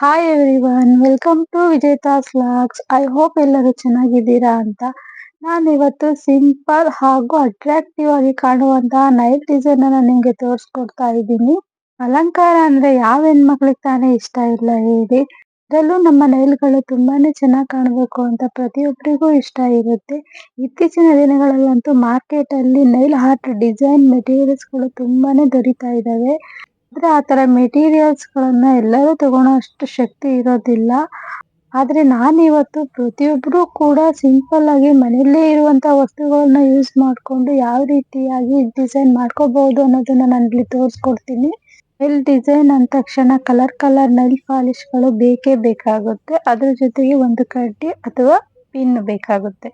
Hi everyone, welcome to Vijetha's vlogs. I hope ಎಲ್ಲರೂ ಚೆನ್ನಾಗಿದ್ದೀರಾ ಅಂತ. ನಾನಿವತ್ತು ಸಿಂಪಲ್ ಹಾಗೂ ಅಟ್ರಾಕ್ಟಿವ್ ಆಗಿ ಕಾಣುವಂತಹ ನೈಲ್ ಡಿಸೈನ್ ಅನ್ನ ನಿಮ್ಗೆ ತೋರಿಸ್ಕೊಡ್ತಾ ಇದ್ದೀನಿ. ಅಲಂಕಾರ ಅಂದ್ರೆ ಯಾವ ಹೆಣ್ಮಕ್ಳಿಗೆ ತಾನೇ ಇಷ್ಟ ಇಲ್ಲ ಹೇಳಿ. ಅದರಲ್ಲೂ ನಮ್ಮ ನೈಲ್ಗಳು ತುಂಬಾನೇ ಚೆನ್ನಾಗಿ ಕಾಣಬೇಕು ಅಂತ ಪ್ರತಿಯೊಬ್ಬರಿಗೂ ಇಷ್ಟ ಇರುತ್ತೆ. ಇತ್ತೀಚಿನ ದಿನಗಳಲ್ಲಂತೂ ಮಾರ್ಕೆಟ್ ಅಲ್ಲಿ ನೈಲ್ ಆರ್ಟ್ ಡಿಸೈನ್ ಮೆಟೀರಿಯಲ್ಸ್ ಗಳು ತುಂಬಾನೇ ದೊರೀತಾ ಇದಾವೆ. ಆದ್ರೆ ಆ ತರ ಮೆಟೀರಿಯಲ್ಸ್ ಗಳನ್ನ ಎಲ್ಲರೂ ತಗೊಳ್ಳೋ ಅಷ್ಟು ಶಕ್ತಿ ಇರೋದಿಲ್ಲ. ಆದ್ರೆ ನಾನಿವತ್ತು ಪ್ರತಿಯೊಬ್ರು ಕೂಡ ಸಿಂಪಲ್ ಆಗಿ ಮನೆಯಲ್ಲೇ ಇರುವಂತ ವಸ್ತುಗಳನ್ನ ಯೂಸ್ ಮಾಡ್ಕೊಂಡು ಯಾವ ರೀತಿಯಾಗಿ ಡಿಸೈನ್ ಮಾಡ್ಕೋಬಹುದು ಅನ್ನೋದನ್ನ ನಾನು ಇಲ್ಲಿ ತೋರಿಸ್ಕೊಡ್ತೀನಿ. ನೈಲ್ ಡಿಸೈನ್ ಅಂದ ತಕ್ಷಣ ಕಲರ್ ನೈಲ್ ಪಾಲಿಶ್ ಗಳು ಬೇಕೇ ಬೇಕಾಗುತ್ತೆ. ಅದ್ರ ಜೊತೆಗೆ ಒಂದು ಕಡ್ಡಿ ಅಥವಾ ಪಿನ್ ಬೇಕಾಗುತ್ತೆ.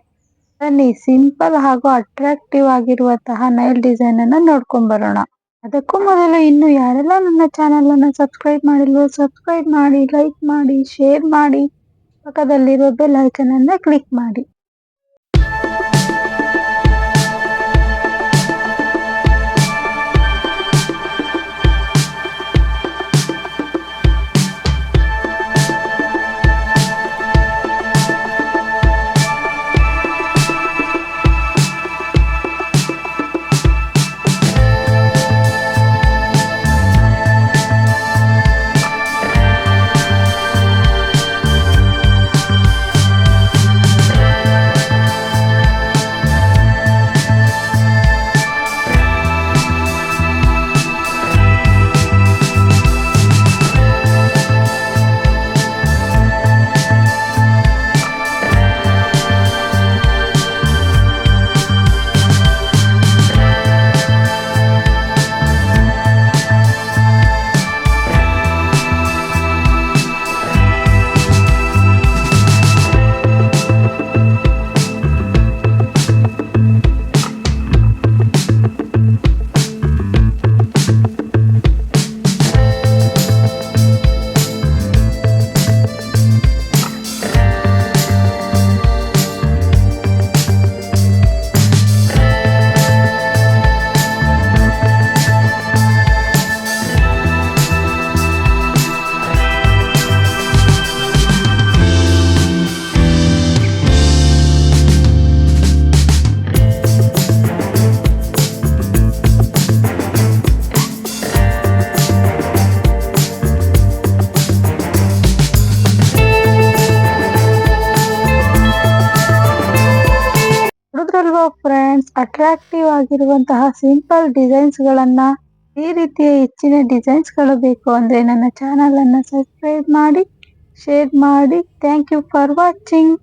ಬನ್ನಿ ಸಿಂಪಲ್ ಹಾಗೂ ಅಟ್ರಾಕ್ಟಿವ್ ಆಗಿರುವಂತಹ ನೈಲ್ ಡಿಸೈನ್ ಅನ್ನ ನೋಡ್ಕೊಂಡ್ ಬರೋಣ. ಅದಕ್ಕೂ ಮೊದಲು ಇನ್ನು ಯಾರೆಲ್ಲ ನನ್ನ ಚಾನೆಲ್ ಅನ್ನ ಸಬ್ಸ್ಕ್ರೈಬ್ ಮಾಡಿಲ್ವೋ ಸಬ್ಸ್ಕ್ರೈಬ್ ಮಾಡಿ, ಲೈಕ್ ಮಾಡಿ, ಶೇರ್ ಮಾಡಿ, ಪಕ್ಕದಲ್ಲಿರೋ ಬೆಲ್ ಐಕಾನ್ ಅನ್ನ ಕ್ಲಿಕ್ ಮಾಡಿ. ನೋಡಿದ್ರಲ್ವಾ ಫ್ರೆಂಡ್ಸ್, ಅಟ್ರಾಕ್ಟಿವ್ ಆಗಿರುವಂತಹ ಸಿಂಪಲ್ ಡಿಸೈನ್ಸ್ ಗಳನ್ನ ಈ ರೀತಿಯ ಹೆಚ್ಚಿನ ಡಿಸೈನ್ಸ್ ಗಳು ಬೇಕು ಅಂದ್ರೆ ನನ್ನ ಚಾನೆಲ್ ಅನ್ನ ಸಬ್ಸ್ಕ್ರೈಬ್ ಮಾಡಿ, ಶೇರ್ ಮಾಡಿ. Thank you for watching.